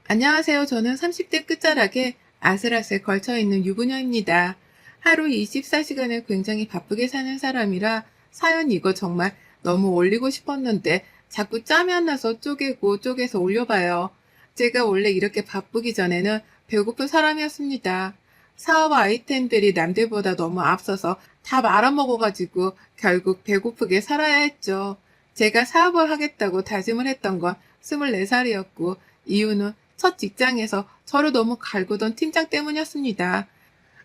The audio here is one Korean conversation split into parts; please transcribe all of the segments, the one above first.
안녕하세요. 저는 30대 끝자락에 아슬아슬 걸쳐있는 유부녀입니다. 하루 24시간을 굉장히 바쁘게 사는 사람이라 사연 이거 정말 너무 올리고 싶었는데 자꾸 짬이 안 나서 쪼개고 쪼개서 올려봐요. 제가 원래 이렇게 바쁘기 전에는 배고픈 사람이었습니다. 사업 아이템들이 남들보다 너무 앞서서 다 말아먹어가지고 결국 배고프게 살아야 했죠. 제가 사업을 하겠다고 다짐을 했던 건 24살이었고 이유는 첫 직장에서 저를 너무 갈구던 팀장 때문이었습니다.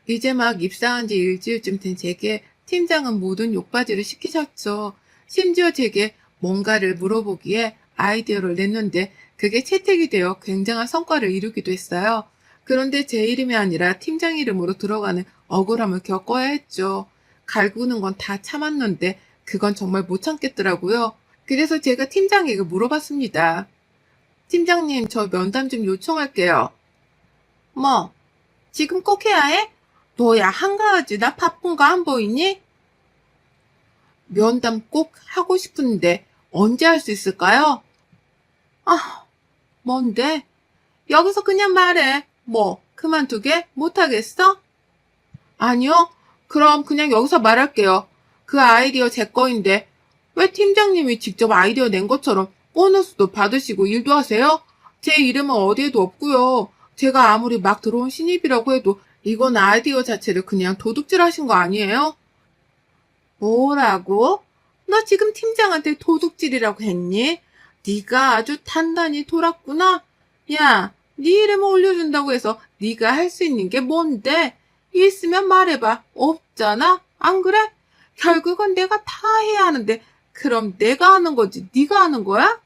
이제 막 입사한 지 일주일쯤 된 제게 팀장은 모든 욕바지를 시키셨죠. 심지어 제게 뭔가를 물어보기에 아이디어를 냈는데 그게 채택이 되어 굉장한 성과를 이루기도 했어요. 그런데 제 이름이 아니라 팀장 이름으로 들어가는 억울함을 겪어야 했죠. 갈구는 건 다 참았는데 그건 정말 못 참겠더라고요. 그래서 제가 팀장에게 물어봤습니다. 팀장님, 저 면담 좀 요청할게요. 뭐, 지금 꼭 해야 해? 너야 한가하지? 나 바쁜 거 안 보이니? 면담 꼭 하고 싶은데 언제 할 수 있을까요? 아, 뭔데? 여기서 그냥 말해. 뭐, 그만두게? 못하겠어? 아니요. 그럼 그냥 여기서 말할게요. 그 아이디어 제 거인데 왜 팀장님이 직접 아이디어 낸 것처럼 보너스도 받으시고 일도 하세요? 제 이름은 어디에도 없고요. 제가 아무리 막 들어온 신입이라고 해도 이건 아이디어 자체를 그냥 도둑질 하신 거 아니에요? 뭐라고? 너 지금 팀장한테 도둑질이라고 했니? 네가 아주 단단히 돌았구나. 야, 네 이름을 올려준다고 해서 네가 할 수 있는 게 뭔데? 있으면 말해봐. 없잖아? 안 그래? 결국은 내가 다 해야 하는데 그럼 내가 하는 거지 네가 하는 거야?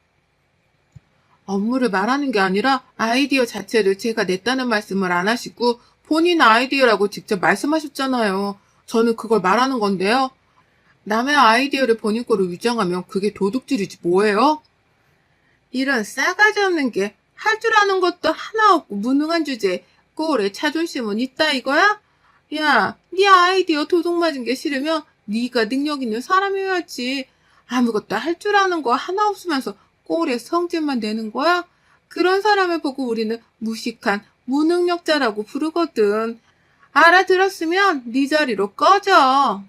업무를 말하는 게 아니라 아이디어 자체를 제가 냈다는 말씀을 안 하시고 본인 아이디어라고 직접 말씀하셨잖아요. 저는 그걸 말하는 건데요. 남의 아이디어를 본인 거로 위장하면 그게 도둑질이지 뭐예요? 이런 싸가지 없는 게 할 줄 아는 것도 하나 없고 무능한 주제에 꼴에 자존심은 있다 이거야? 야, 네 아이디어 도둑 맞은 게 싫으면 네가 능력 있는 사람이어야지. 아무것도 할 줄 아는 거 하나 없으면서 꼴에 성질만 내는 거야? 그런 사람을 보고 우리는 무식한 무능력자라고 부르거든. 알아들었으면 네 자리로 꺼져.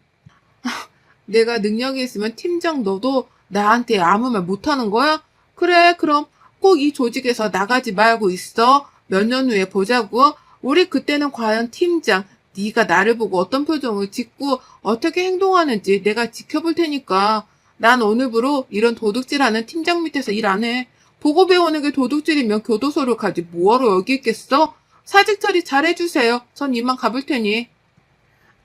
내가 능력이 있으면 팀장 너도 나한테 아무 말 못하는 거야? 그래, 그럼 꼭 이 조직에서 나가지 말고 있어. 몇 년 후에 보자고. 우리 그때는 과연 팀장, 네가 나를 보고 어떤 표정을 짓고 어떻게 행동하는지 내가 지켜볼 테니까. 난 오늘부로 이런 도둑질하는 팀장 밑에서 일 안 해. 보고 배우는 게 도둑질이면 교도소를 가지 뭐하러 여기 있겠어? 사직 처리 잘해주세요. 전 이만 가볼 테니.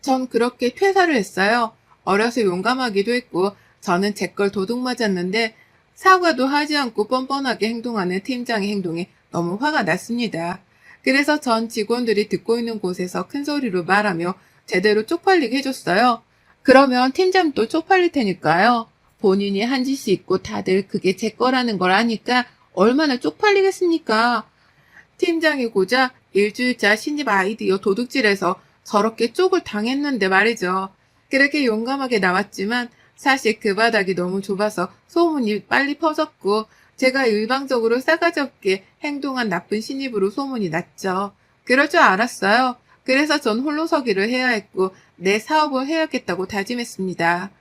전 그렇게 퇴사를 했어요. 어려서 용감하기도 했고 저는 제 걸 도둑 맞았는데 사과도 하지 않고 뻔뻔하게 행동하는 팀장의 행동에 너무 화가 났습니다. 그래서 전 직원들이 듣고 있는 곳에서 큰 소리로 말하며 제대로 쪽팔리게 해줬어요. 그러면 팀장도 쪽팔릴 테니까요. 본인이 한 짓이 있고 다들 그게 제 거라는 걸 아니까 얼마나 쪽팔리겠습니까? 팀장이 고자 일주일차 신입 아이디어 도둑질해서 저렇게 쪽을 당했는데 말이죠. 그렇게 용감하게 나왔지만 사실 그 바닥이 너무 좁아서 소문이 빨리 퍼졌고 제가 일방적으로 싸가지 없게 행동한 나쁜 신입으로 소문이 났죠. 그럴 줄 알았어요. 그래서 전 홀로서기를 해야 했고 내 사업을 해야겠다고 다짐했습니다.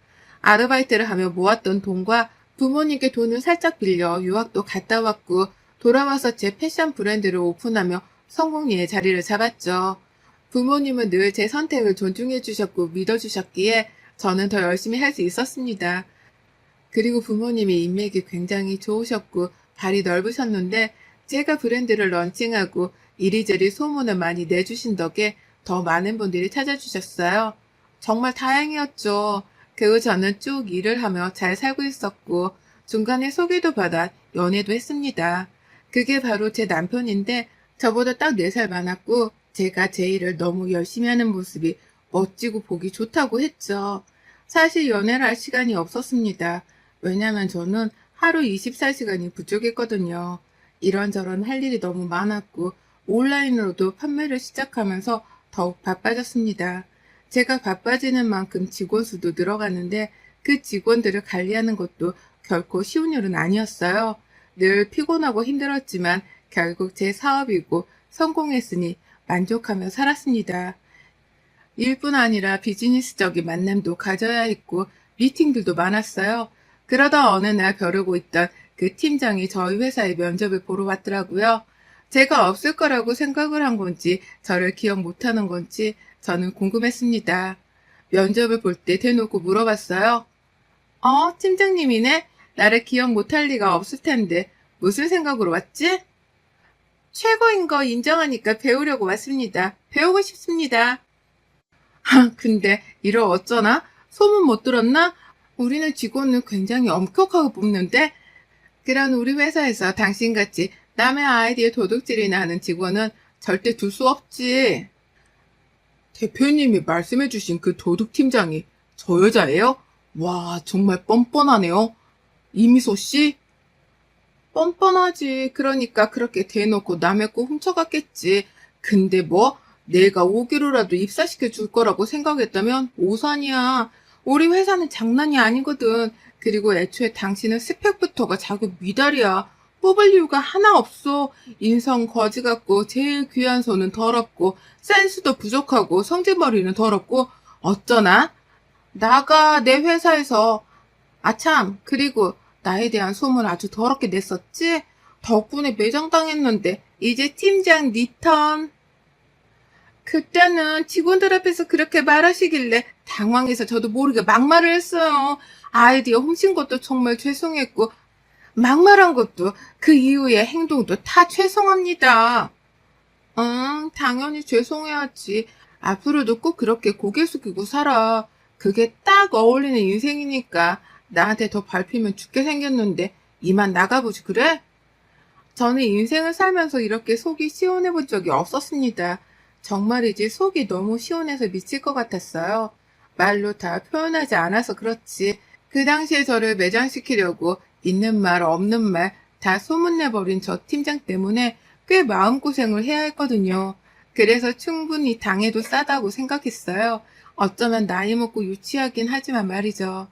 아르바이트를 하며 모았던 돈과 부모님께 돈을 살짝 빌려 유학도 갔다 왔고 돌아와서 제 패션 브랜드를 오픈하며 성공리에 자리를 잡았죠. 부모님은 늘 제 선택을 존중해 주셨고 믿어 주셨기에 저는 더 열심히 할 수 있었습니다. 그리고 부모님이 인맥이 굉장히 좋으셨고 발이 넓으셨는데 제가 브랜드를 런칭하고 이리저리 소문을 많이 내주신 덕에 더 많은 분들이 찾아주셨어요. 정말 다행이었죠. 그 후 저는 쭉 일을 하며 잘 살고 있었고 중간에 소개도 받아 연애도 했습니다. 그게 바로 제 남편인데 저보다 딱 4살 많았고 제가 제 일을 너무 열심히 하는 모습이 멋지고 보기 좋다고 했죠. 사실 연애를 할 시간이 없었습니다. 왜냐면 저는 하루 24시간이 부족했거든요. 이런저런 할 일이 너무 많았고 온라인으로도 판매를 시작하면서 더욱 바빠졌습니다. 제가 바빠지는 만큼 직원 수도 늘어가는데 그 직원들을 관리하는 것도 결코 쉬운 일은 아니었어요. 늘 피곤하고 힘들었지만 결국 제 사업이고 성공했으니 만족하며 살았습니다. 일뿐 아니라 비즈니스적인 만남도 가져야 했고 미팅들도 많았어요. 그러다 어느 날 벼르고 있던 그 팀장이 저희 회사에 면접을 보러 왔더라고요. 제가 없을 거라고 생각을 한 건지 저를 기억 못하는 건지 저는 궁금했습니다. 면접을 볼 때 대놓고 물어봤어요. 팀장님이네? 나를 기억 못할 리가 없을 텐데 무슨 생각으로 왔지? 최고인 거 인정하니까 배우려고 왔습니다. 배우고 싶습니다. 근데 이러 어쩌나? 소문 못 들었나? 우리는 직원을 굉장히 엄격하게 뽑는데 그런 우리 회사에서 당신같이 남의 아이디에 도둑질이나 하는 직원은 절대 둘 수 없지. 대표님이 말씀해주신 그 도둑팀장이 저 여자예요? 와, 정말 뻔뻔하네요. 이미소 씨? 뻔뻔하지. 그러니까 그렇게 대놓고 남의 거 훔쳐갔겠지. 근데 뭐 내가 5기로라도 입사시켜 줄 거라고 생각했다면 오산이야. 우리 회사는 장난이 아니거든. 그리고 애초에 당신은 스펙부터가 자기 미달이야. 뽑을 이유가 하나 없어. 인성 거지 같고 제일 귀한 손은 더럽고 센스도 부족하고 성질머리는 더럽고 어쩌나? 나가 내 회사에서 아참 그리고 나에 대한 소문 아주 더럽게 냈었지? 덕분에 매장당했는데 이제 팀장 니 턴. 그때는 직원들 앞에서 그렇게 말하시길래 당황해서 저도 모르게 막말을 했어요. 아이디어 훔친 것도 정말 죄송했고 막말한 것도 그 이후의 행동도 다 죄송합니다. 응, 당연히 죄송해야지. 앞으로도 꼭 그렇게 고개 숙이고 살아. 그게 딱 어울리는 인생이니까 나한테 더 밟히면 죽게 생겼는데 이만 나가보지 그래? 저는 인생을 살면서 이렇게 속이 시원해 본 적이 없었습니다. 정말이지 속이 너무 시원해서 미칠 것 같았어요. 말로 다 표현하지 않아서 그렇지. 그 당시에 저를 매장시키려고 있는 말 없는 말 다 소문내버린 저 팀장 때문에 꽤 마음고생을 해야 했거든요. 그래서 충분히 당해도 싸다고 생각했어요. 어쩌면 나이 먹고 유치하긴 하지만 말이죠.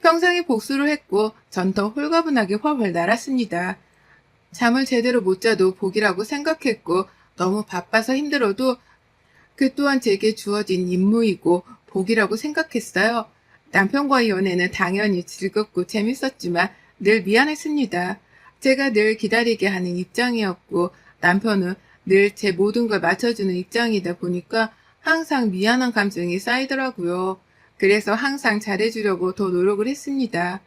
평생에 복수를 했고 전 더 홀가분하게 훨훨 날았습니다. 잠을 제대로 못 자도 복이라고 생각했고 너무 바빠서 힘들어도 그 또한 제게 주어진 임무이고 복이라고 생각했어요. 남편과의 연애는 당연히 즐겁고 재밌었지만 늘 미안했습니다. 제가 늘 기다리게 하는 입장이었고 남편은 늘 제 모든 걸 맞춰주는 입장이다 보니까 항상 미안한 감정이 쌓이더라고요. 그래서 항상 잘해주려고 더 노력을 했습니다.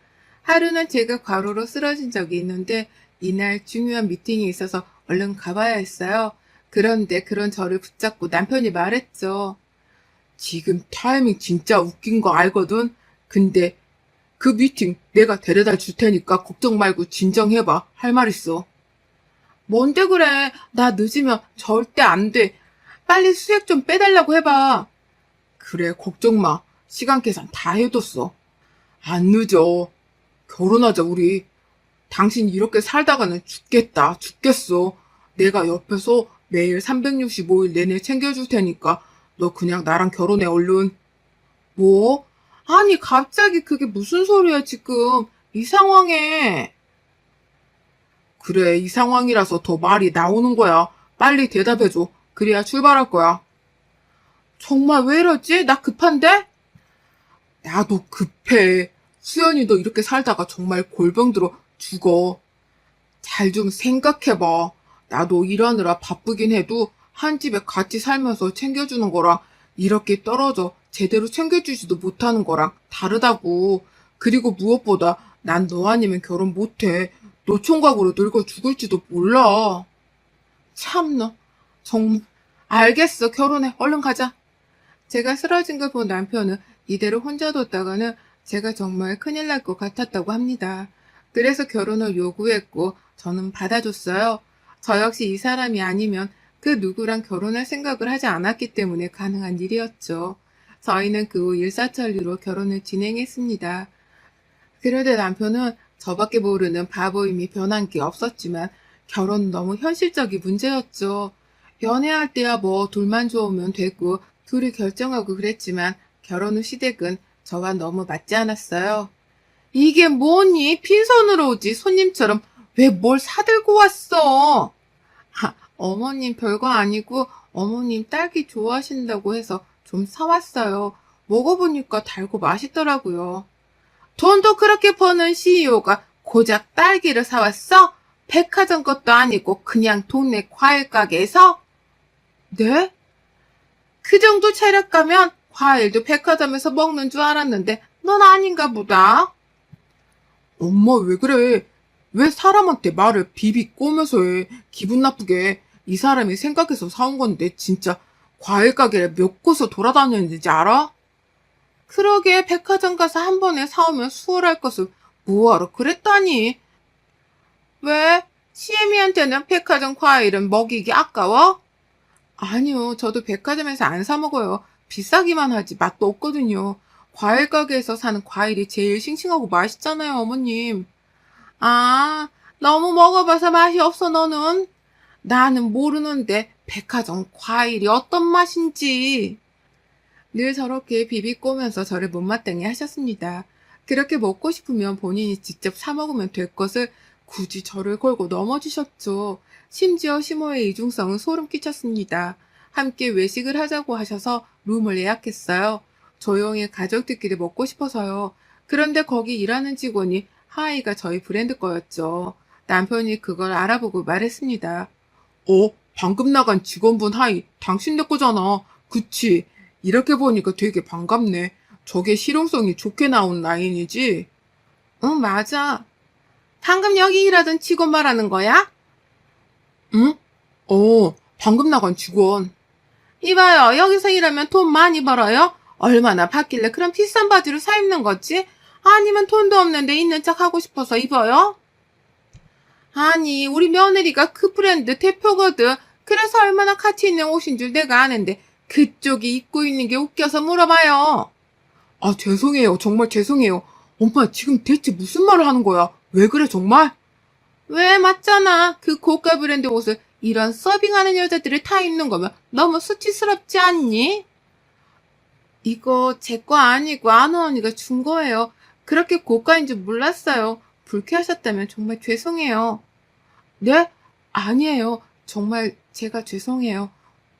하루는 제가 과로로 쓰러진 적이 있는데 이날 중요한 미팅이 있어서 얼른 가봐야 했어요. 그런데 그런 저를 붙잡고 남편이 말했죠. 지금 타이밍 진짜 웃긴 거 알거든? 근데 그 미팅 내가 데려다 줄 테니까 걱정 말고 진정해봐. 할 말 있어. 뭔데 그래? 나 늦으면 절대 안 돼. 빨리 수액 좀 빼달라고 해봐. 그래, 걱정 마. 시간 계산 다 해뒀어. 안 늦어. 결혼하자, 우리. 당신 이렇게 살다가는 죽겠다, 죽겠어. 내가 옆에서 매일 365일 내내 챙겨줄 테니까 너 그냥 나랑 결혼해, 얼른. 뭐? 아니, 갑자기 그게 무슨 소리야, 지금. 이 상황에. 그래, 이 상황이라서 더 말이 나오는 거야. 빨리 대답해줘. 그래야 출발할 거야. 정말 왜 이러지? 나 급한데? 나도 급해. 수연이 너 이렇게 살다가 정말 골병 들어 죽어. 잘 좀 생각해봐. 나도 일하느라 바쁘긴 해도 한 집에 같이 살면서 챙겨주는 거랑 이렇게 떨어져 제대로 챙겨주지도 못하는 거랑 다르다고. 그리고 무엇보다 난 너 아니면 결혼 못해. 노총각으로 늙어 죽을지도 몰라. 참나. 정말. 알겠어. 결혼해. 얼른 가자. 제가 쓰러진 걸 본 남편은 이대로 혼자 뒀다가는 제가 정말 큰일 날 것 같았다고 합니다. 그래서 결혼을 요구했고 저는 받아줬어요. 저 역시 이 사람이 아니면 그 누구랑 결혼할 생각을 하지 않았기 때문에 가능한 일이었죠. 저희는 그 후 일사천리로 결혼을 진행했습니다. 그런데 남편은 저밖에 모르는 바보임이 변한 게 없었지만 결혼은 너무 현실적인 문제였죠. 연애할 때야 뭐 둘만 좋으면 되고 둘이 결정하고 그랬지만 결혼 후 시댁은 저와 너무 맞지 않았어요. 이게 뭐니? 빈손으로 오지 손님처럼 왜 뭘 사들고 왔어? 어머님 별거 아니고 어머님 딸기 좋아하신다고 해서 좀 사왔어요. 먹어보니까 달고 맛있더라고요. 돈도 그렇게 버는 CEO가 고작 딸기를 사왔어? 백화점 것도 아니고 그냥 동네 과일 가게에서? 네? 그 정도 체력가면 과일도 백화점에서 먹는 줄 알았는데 넌 아닌가 보다. 엄마 왜 그래? 왜 사람한테 말을 비비 꼬면서 해? 기분 나쁘게. 이 사람이 생각해서 사온 건데 진짜 과일 가게를 몇 곳을 돌아다녔는지 알아? 그러게 백화점 가서 한 번에 사오면 수월할 것을 뭐하러 그랬다니. 왜? 시애미한테는 백화점 과일은 먹이기 아까워? 아니요, 저도 백화점에서 안 사 먹어요. 비싸기만 하지 맛도 없거든요. 과일 가게에서 사는 과일이 제일 싱싱하고 맛있잖아요, 어머님. 아, 너무 먹어봐서 맛이 없어, 너는? 나는 모르는데 백화점 과일이 어떤 맛인지. 늘 저렇게 비비꼬면서 저를 못마땅해 하셨습니다. 그렇게 먹고 싶으면 본인이 직접 사 먹으면 될 것을 굳이 저를 걸고 넘어지셨죠. 심지어 시모의 이중성은 소름 끼쳤습니다. 함께 외식을 하자고 하셔서 룸을 예약했어요. 조용히 가족들끼리 먹고 싶어서요. 그런데 거기 일하는 직원이 하이가 저희 브랜드 거였죠. 남편이 그걸 알아보고 말했습니다. 방금 나간 직원분 하이, 당신네 거잖아. 그치? 이렇게 보니까 되게 반갑네. 저게 실용성이 좋게 나온 라인이지? 응, 맞아. 방금 여기 일하던 직원 말하는 거야? 응? 방금 나간 직원. 이봐요, 여기서 일하면 돈 많이 벌어요? 얼마나 받길래 그런 비싼 바지를 사 입는 거지? 아니면 돈도 없는데 있는 척 하고 싶어서 입어요? 아니, 우리 며느리가 그 브랜드 대표거든. 그래서 얼마나 가치 있는 옷인 줄 내가 아는데 그쪽이 입고 있는 게 웃겨서 물어봐요. 아, 죄송해요. 정말 죄송해요. 엄마, 지금 대체 무슨 말을 하는 거야? 왜 그래, 정말? 왜, 맞잖아. 그 고가 브랜드 옷을 이런 서빙하는 여자들이 타 입는 거면 너무 수치스럽지 않니? 이거 제 거 아니고 아는 언니가 준 거예요. 그렇게 고가인 줄 몰랐어요. 불쾌하셨다면 정말 죄송해요. 네? 아니에요. 정말 제가 죄송해요.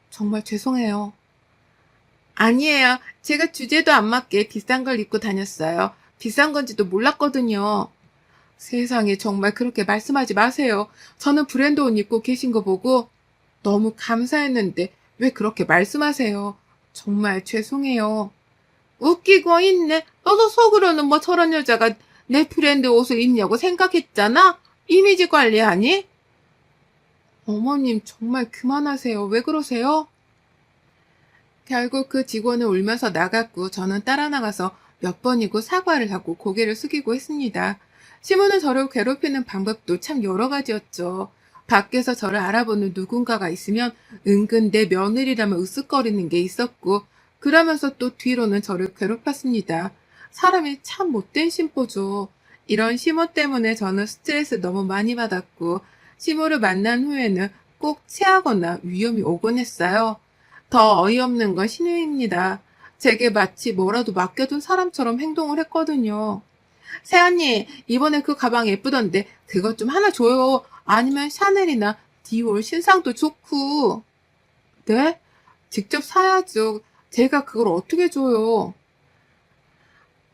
정말 죄송해요. 아니에요. 제가 주제도 안 맞게 비싼 걸 입고 다녔어요. 비싼 건지도 몰랐거든요. 세상에 정말 그렇게 말씀하지 마세요. 저는 브랜드 옷 입고 계신 거 보고 너무 감사했는데 왜 그렇게 말씀하세요? 정말 죄송해요. 웃기고 있네. 너도 속으로는 뭐 저런 여자가 내 브랜드 옷을 입냐고 생각했잖아? 이미지 관리하니? 어머님 정말 그만하세요. 왜 그러세요? 결국 그 직원은 울면서 나갔고 저는 따라 나가서 몇 번이고 사과를 하고 고개를 숙이고 했습니다. 시모는 저를 괴롭히는 방법도 참 여러 가지였죠. 밖에서 저를 알아보는 누군가가 있으면 은근 내 며느리라면 으쓱거리는 게 있었고 그러면서 또 뒤로는 저를 괴롭혔습니다. 사람이 참 못된 심보죠. 이런 시모 때문에 저는 스트레스 너무 많이 받았고 시모를 만난 후에는 꼭 체하거나 위험이 오곤 했어요. 더 어이없는 건 신우입니다. 제게 마치 뭐라도 맡겨둔 사람처럼 행동을 했거든요. 새언니, 이번에 그 가방 예쁘던데 그것 좀 하나 줘요. 아니면 샤넬이나 디올 신상도 좋고. 네? 직접 사야죠. 제가 그걸 어떻게 줘요?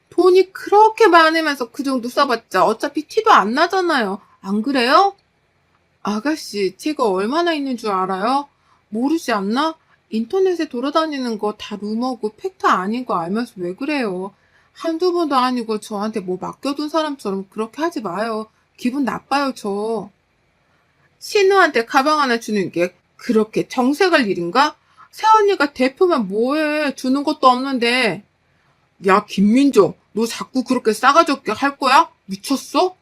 돈이 그렇게 많으면서 그 정도 써봤자 어차피 티도 안 나잖아요. 안 그래요? 아가씨, 제가 얼마나 있는 줄 알아요? 모르지 않나? 인터넷에 돌아다니는 거 다 루머고 팩트 아닌 거 알면서 왜 그래요? 한두 번도 아니고 저한테 뭐 맡겨둔 사람처럼 그렇게 하지 마요. 기분 나빠요, 저. 신우한테 가방 하나 주는 게 그렇게 정색할 일인가? 새언니가 대표면 뭐해? 주는 것도 없는데. 야, 김민정, 너 자꾸 그렇게 싸가지 없게 할 거야? 미쳤어?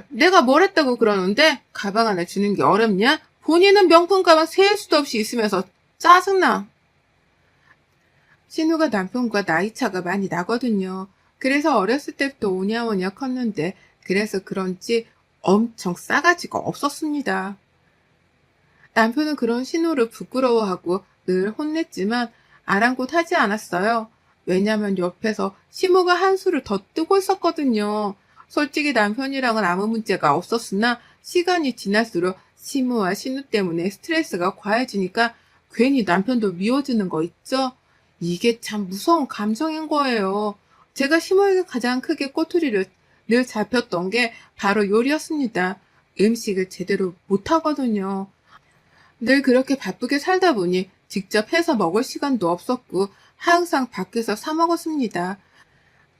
내가 뭘 했다고 그러는데 가방 하나 주는 게 어렵냐? 본인은 명품 가방 셀 수도 없이 있으면서 짜증나. 신우가 남편과 나이차가 많이 나거든요. 그래서 어렸을 때부터 오냐오냐 컸는데 그래서 그런지 엄청 싸가지가 없었습니다. 남편은 그런 신우를 부끄러워하고 늘 혼냈지만 아랑곳하지 않았어요. 왜냐면 옆에서 시모가 한수를 더 뜨고 있었거든요. 솔직히 남편이랑은 아무 문제가 없었으나 시간이 지날수록 시무와 신우 때문에 스트레스가 과해지니까 괜히 남편도 미워지는 거 있죠? 이게 참 무서운 감정인 거예요. 제가 시무에게 가장 크게 꼬투리를 늘 잡혔던 게 바로 요리였습니다. 음식을 제대로 못하거든요. 늘 그렇게 바쁘게 살다 보니 직접 해서 먹을 시간도 없었고 항상 밖에서 사 먹었습니다.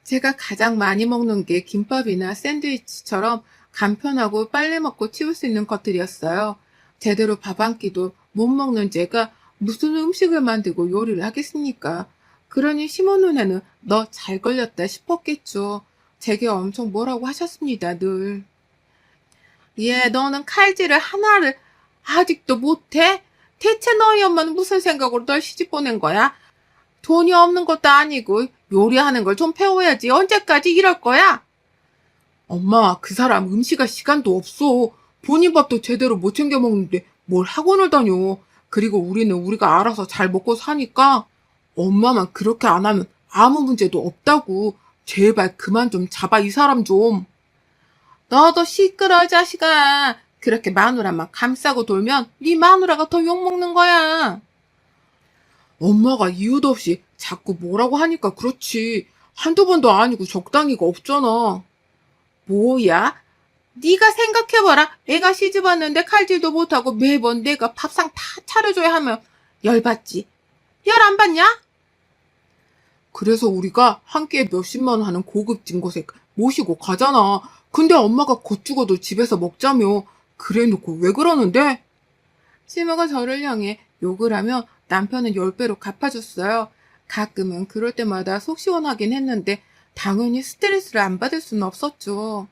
제가 가장 많이 먹는 게 김밥이나 샌드위치처럼 간편하고 빨리 먹고 치울 수 있는 것들이었어요. 제대로 밥 한 끼도 못 먹는 제가 무슨 음식을 만들고 요리를 하겠습니까? 그러니 시모 눈에는 너 잘 걸렸다 싶었겠죠. 제게 엄청 뭐라고 하셨습니다, 늘. 얘, 너는 칼질을 하나를 아직도 못해? 대체 너희 엄마는 무슨 생각으로 널 시집 보낸 거야? 돈이 없는 것도 아니고 요리하는 걸 좀 배워야지. 언제까지 이럴 거야? 엄마, 그 사람 음식할 시간도 없어. 본인 밥도 제대로 못 챙겨 먹는데 뭘 학원을 다녀. 그리고 우리는 우리가 알아서 잘 먹고 사니까 엄마만 그렇게 안 하면 아무 문제도 없다고. 제발 그만 좀 잡아, 이 사람 좀. 너도 시끄러, 자식아. 그렇게 마누라만 감싸고 돌면 네 마누라가 더 욕먹는 거야. 엄마가 이유도 없이 자꾸 뭐라고 하니까 그렇지. 한두 번도 아니고 적당히가 없잖아. 뭐야? 네가 생각해봐라. 애가 시집 왔는데 칼질도 못하고 매번 내가 밥상 다 차려줘야 하면 열받지. 열 안 받냐? 그래서 우리가 한 끼에 몇십만 원 하는 고급진 곳에 모시고 가잖아. 근데 엄마가 곧 죽어도 집에서 먹자며. 그래놓고 왜 그러는데? 시모가 저를 향해 욕을 하며 남편은 10배로 갚아줬어요. 가끔은 그럴 때마다 속 시원하긴 했는데 당연히 스트레스를 안 받을 수는 없었죠.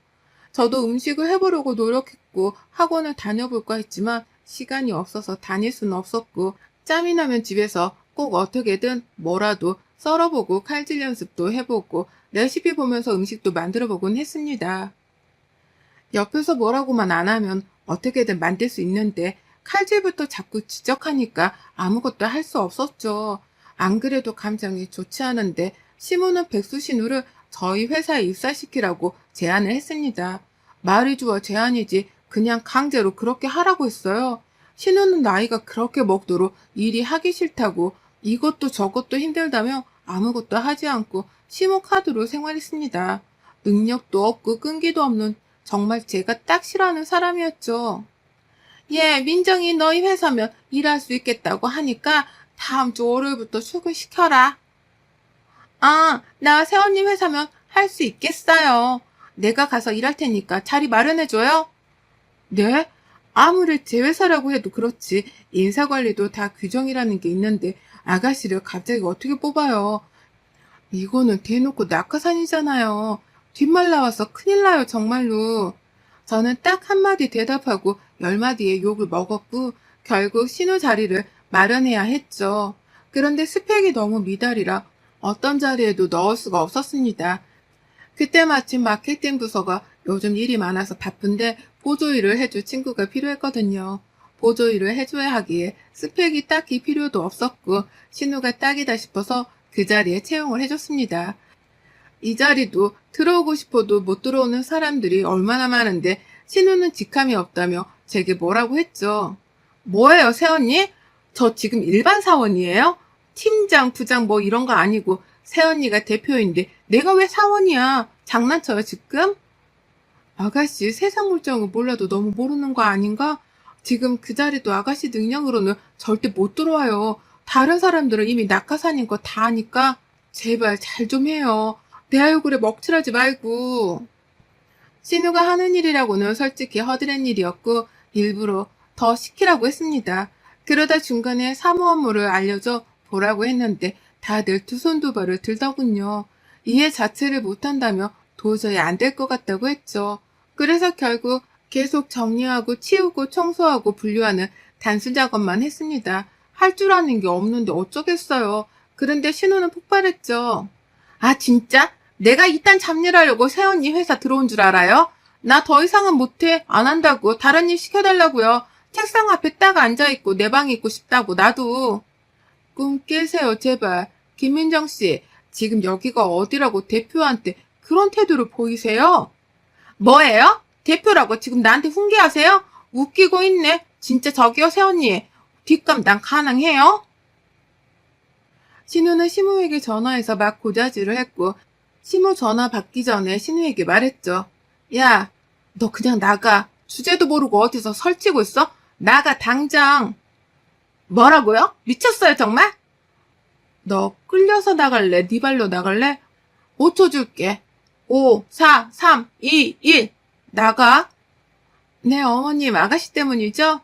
저도 음식을 해보려고 노력했고 학원을 다녀볼까 했지만 시간이 없어서 다닐 수는 없었고 짬이 나면 집에서 꼭 어떻게든 뭐라도 썰어보고 칼질 연습도 해보고 레시피 보면서 음식도 만들어보곤 했습니다. 옆에서 뭐라고만 안 하면 어떻게든 만들 수 있는데 칼질부터 자꾸 지적하니까 아무것도 할 수 없었죠. 안 그래도 감정이 좋지 않은데 시모는 백수신우를 저희 회사에 입사시키라고 제안을 했습니다. 말이 좋아 제안이지 그냥 강제로 그렇게 하라고 했어요. 신우는 나이가 그렇게 먹도록 일이 하기 싫다고 이것도 저것도 힘들다며 아무것도 하지 않고 시모 카드로 생활했습니다. 능력도 없고 끈기도 없는 정말 제가 딱 싫어하는 사람이었죠. 예, 민정이 너희 회사면 일할 수 있겠다고 하니까 다음 주 월요일부터 출근시켜라. 아, 나 새언니 회사면 할 수 있겠어요. 내가 가서 일할 테니까 자리 마련해줘요. 네? 아무리 제 회사라고 해도 그렇지 인사관리도 다 규정이라는 게 있는데 아가씨를 갑자기 어떻게 뽑아요? 이거는 대놓고 낙하산이잖아요. 뒷말 나와서 큰일 나요, 정말로. 저는 딱 한마디 대답하고 10마디의 욕을 먹었고 결국 신우 자리를 마련해야 했죠. 그런데 스펙이 너무 미달이라 어떤 자리에도 넣을 수가 없었습니다. 그때 마침 마케팅 부서가 요즘 일이 많아서 바쁜데 보조일을 해줄 친구가 필요했거든요. 보조일을 해줘야 하기에 스펙이 딱히 필요도 없었고 신우가 딱이다 싶어서 그 자리에 채용을 해줬습니다. 이 자리도 들어오고 싶어도 못 들어오는 사람들이 얼마나 많은데 신우는 직함이 없다며 제게 뭐라고 했죠. 뭐예요, 새언니? 저 지금 일반 사원이에요? 팀장, 부장 뭐 이런 거 아니고 새언니가 대표인데 내가 왜 사원이야? 장난쳐요, 지금? 아가씨, 세상 물정을 몰라도 너무 모르는 거 아닌가? 지금 그 자리도 아가씨 능력으로는 절대 못 들어와요. 다른 사람들은 이미 낙하산인 거 다 아니까 제발 잘 좀 해요. 내 얼굴에 먹칠하지 말고. 신우가 하는 일이라고는 솔직히 허드렛 일이었고 일부러 더 시키라고 했습니다. 그러다 중간에 사무 업무를 알려줘 보라고 했는데 다들 두 손 두 발을 들더군요. 이해 자체를 못한다며 도저히 안 될 것 같다고 했죠. 그래서 결국 계속 정리하고 치우고 청소하고 분류하는 단순 작업만 했습니다. 할 줄 아는 게 없는데 어쩌겠어요. 그런데 신우는 폭발했죠. 아, 진짜? 내가 이딴 잡일하려고 새언니 회사 들어온 줄 알아요? 나 더 이상은 못해. 안 한다고. 다른 일 시켜달라고요. 책상 앞에 딱 앉아있고 내 방에 있고 싶다고. 나도. 꿈 깨세요, 제발. 김민정 씨, 지금 여기가 어디라고 대표한테 그런 태도를 보이세요? 뭐예요? 대표라고 지금 나한테 훈계하세요? 웃기고 있네. 진짜 저기요, 새언니. 뒷감당 가능해요? 신우는 시무에게 전화해서 막 고자질을 했고, 시무 전화 받기 전에 신우에게 말했죠. 야, 너 그냥 나가. 주제도 모르고 어디서 설치고 있어? 나가, 당장. 뭐라고요? 미쳤어요, 정말? 너 끌려서 나갈래? 네 발로 나갈래? 5초 줄게. 5, 4, 3, 2, 1. 나가. 네, 어머님, 아가씨 때문이죠?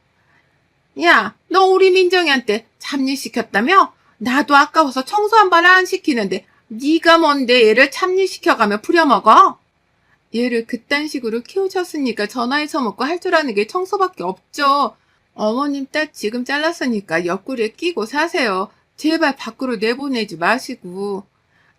야, 너 우리 민정이한테 참일시켰다며? 나도 아까워서 청소 한 번 안 시키는데 네가 뭔데 얘를 참일시켜가며 부려먹어? 얘를 그딴 식으로 키우셨으니까 전화해 처먹고 할 줄 아는 게 청소밖에 없죠. 어머님 딸 지금 잘랐으니까 옆구리에 끼고 사세요. 제발 밖으로 내보내지 마시고.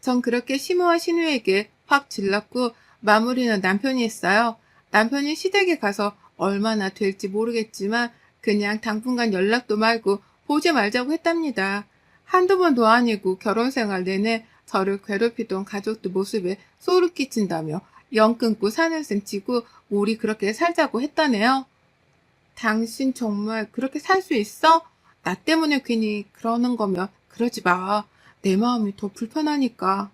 전 그렇게 시무와 신우에게 확 질렀고 마무리는 남편이 했어요. 남편이 시댁에 가서 얼마나 될지 모르겠지만 그냥 당분간 연락도 말고 보지 말자고 했답니다. 한두 번도 아니고 결혼 생활 내내 저를 괴롭히던 가족들 모습에 소름 끼친다며 영 끊고 사는 셈 치고 우리 그렇게 살자고 했다네요. 당신 정말 그렇게 살 수 있어? 나 때문에 괜히 그러는 거면 그러지 마. 내 마음이 더 불편하니까.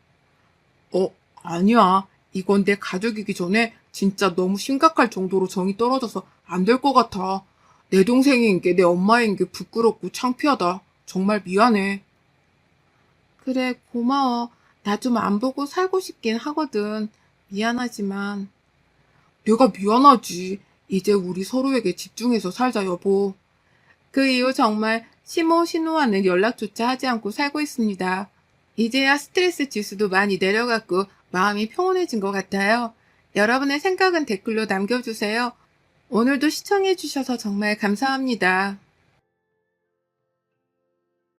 아니야. 이건 내 가족이기 전에 진짜 너무 심각할 정도로 정이 떨어져서 안 될 것 같아. 내 동생인 게 내 엄마인 게 부끄럽고 창피하다. 정말 미안해. 그래, 고마워. 나 좀 안 보고 살고 싶긴 하거든. 미안하지만. 내가 미안하지. 이제 우리 서로에게 집중해서 살자, 여보. 그 이후 정말 시모, 신우와는 연락조차 하지 않고 살고 있습니다. 이제야 스트레스 지수도 많이 내려갔고 마음이 평온해진 것 같아요. 여러분의 생각은 댓글로 남겨주세요. 오늘도 시청해주셔서 정말 감사합니다.